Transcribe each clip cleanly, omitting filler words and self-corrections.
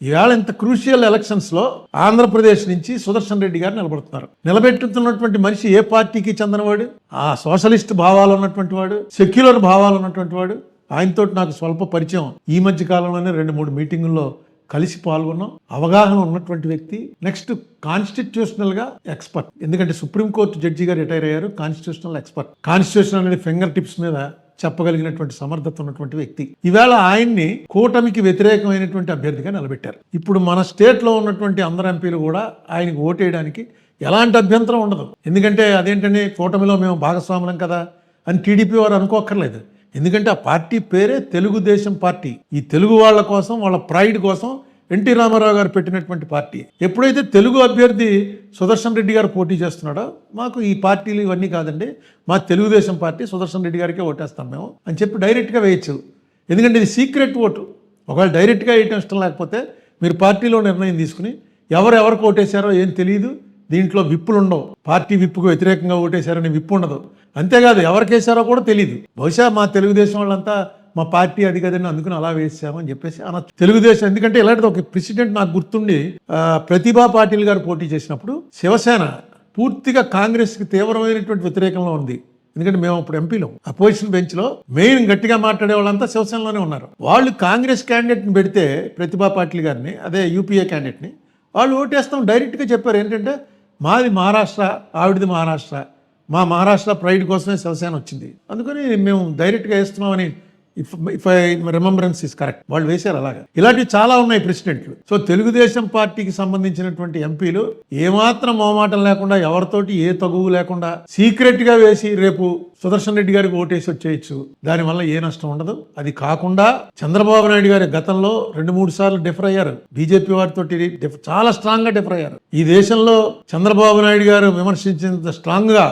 ఈవేళ ఇంత క్రూషియల్ ఎలక్షన్స్లో ఆంధ్రప్రదేశ్ నుంచి సుదర్శన్ రెడ్డి గారు నిలబడుతున్నారు. నిలబెట్టుతున్నటువంటి మనిషి ఏ పార్టీకి చెందినవాడు? ఆ సోషలిస్ట్ భావాలు ఉన్నటువంటి వాడు, సెక్యులర్ భావాలు ఉన్నటువంటి వాడు. ఆయనతో నాకు స్వల్ప పరిచయం. ఈ మధ్య కాలంలోనే 2-3 మీటింగుల్లో కలిసి పాల్గొన్నాం. అవగాహన ఉన్నటువంటి వ్యక్తి. నెక్స్ట్ కాన్స్టిట్యూషనల్ గా ఎక్స్పర్ట్. ఎందుకంటే సుప్రీంకోర్టు జడ్జి గారు రిటైర్ అయ్యారు. Constitutional expert. కాన్స్టిట్యూషన్ అనేది ఫింగర్ టిప్స్ మీద చెప్పగలిగినటువంటి సమర్థత ఉన్నటువంటి వ్యక్తి. ఈవేళ ఆయన్ని కూటమికి వ్యతిరేకమైనటువంటి అభ్యర్థిగా నిలబెట్టారు. ఇప్పుడు మన స్టేట్ లో ఉన్నటువంటి అందరు ఎంపీలు కూడా ఆయనకు ఓటేయడానికి ఎలాంటి అభ్యంతరం ఉండదు. ఎందుకంటే అదేంటని కూటమిలో మేము భాగస్వాములం కదా అని టీడీపీ వారు అనుకోక్కర్లేదు. ఎందుకంటే ఆ పార్టీ పేరే తెలుగుదేశం పార్టీ. ఈ తెలుగు వాళ్ళ కోసం, వాళ్ళ ప్రైడ్ కోసం ఎన్టీ రామారావు గారు పెట్టినటువంటి పార్టీ. ఎప్పుడైతే తెలుగు అభ్యర్థి సుదర్శన్ రెడ్డి గారు పోటీ చేస్తున్నాడో మాకు ఈ పార్టీలు ఇవన్నీ కాదండి, మా తెలుగుదేశం పార్టీ సుదర్శన్ రెడ్డి గారికే ఓటేస్తాం మేము అని చెప్పి డైరెక్ట్గా వేయచ్చు. ఎందుకంటే ఇది సీక్రెట్ ఓటు. ఒకవేళ డైరెక్ట్గా వేయటం ఇష్టం లేకపోతే మీరు పార్టీలో నిర్ణయం తీసుకుని ఎవరెవరికి ఓటేశారో ఏం తెలియదు. దీంట్లో విప్పులు ఉండవు. పార్టీ విప్పుకు వ్యతిరేకంగా ఓటేశారని విప్పు ఉండదు. అంతేకాదు ఎవరికేసారో కూడా తెలియదు. బహుశా మా తెలుగుదేశం వాళ్ళంతా మా పార్టీ అది కదండి అందుకుని అలా వేసామని చెప్పేసి అనొచ్చు. తెలుగుదేశం ఎందుకంటే ఇలాంటిది ఒక ప్రెసిడెంట్ నాకు గుర్తుండి ప్రతిభా పాటిల్ గారు పోటీ చేసినప్పుడు శివసేన పూర్తిగా కాంగ్రెస్కి తీవ్రమైనటువంటి వ్యతిరేకంలో ఉంది. ఎందుకంటే మేము అప్పుడు ఎంపీలో అపోజిషన్ బెంచ్లో మెయిన్ గట్టిగా మాట్లాడే వాళ్ళంతా శివసేనలోనే ఉన్నారు. వాళ్ళు కాంగ్రెస్ క్యాండిడేట్ని పెడితే ప్రతిభా పాటిల్ గారిని, అదే యూపీఏ క్యాండిడేట్ని, వాళ్ళు ఓటేస్తాం డైరెక్ట్గా చెప్పారు. ఏంటంటే మాది మహారాష్ట్ర, ఆవిడది మహారాష్ట్ర, మా మహారాష్ట్ర ప్రైడ్ కోసమే శివసేన వచ్చింది, అందుకని మేము డైరెక్ట్గా వేస్తున్నామని if I remembrance is correct వాళ్ళు వేశారు. అలాగా ఇలాంటివి చాలా ఉన్నాయి ప్రెసిడెంట్లు. సో తెలుగుదేశం పార్టీకి సంబంధించినటువంటి ఎంపీలు ఏమాత్రం మోమాటం లేకుండా, ఎవరితోటి ఏ తగువు లేకుండా సీక్రెట్ గా వేసి రేపు సుదర్శన్ రెడ్డి గారికి ఓటేసి వచ్చేయచ్చు. దానివల్ల ఏ నష్టం ఉండదు. అది కాకుండా చంద్రబాబు నాయుడు గారి గతంలో 2-3 సార్లు డిఫర్ అయ్యారు. బీజేపీ వారితో చాలా స్ట్రాంగ్ గా డిఫర్ అయ్యారు. ఈ దేశంలో చంద్రబాబు నాయుడు గారు విమర్శించినంత స్ట్రాంగ్ గా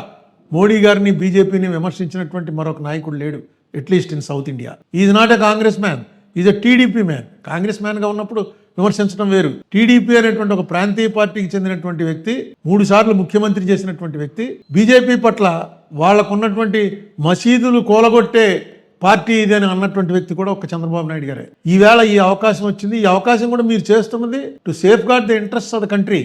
మోడీ గారిని, బీజేపీని విమర్శించినటువంటి మరొక నాయకుడు లేడు, at least in south India. Is not a Congress man, is a TDP man. Congress మ్యాన్గా ఉన్నప్పుడు విమర్శించడం వేరు. టీడీపీ అనేటువంటి ఒక ప్రాంతీయ పార్టీకి చెందినటువంటి వ్యక్తి, 3 సార్లు ముఖ్యమంత్రి చేసినటువంటి వ్యక్తి, బీజేపీ పట్ల వాళ్ళకున్నటువంటి మసీదులు కూలగొట్టే పార్టీ ఇది అని అన్నటువంటి వ్యక్తి కూడా ఒక చంద్రబాబు నాయుడు గారే. ఈవేళ ఈ అవకాశం వచ్చింది. ఈ అవకాశం కూడా మీరు చేస్తున్నది to safeguard the interest of the country.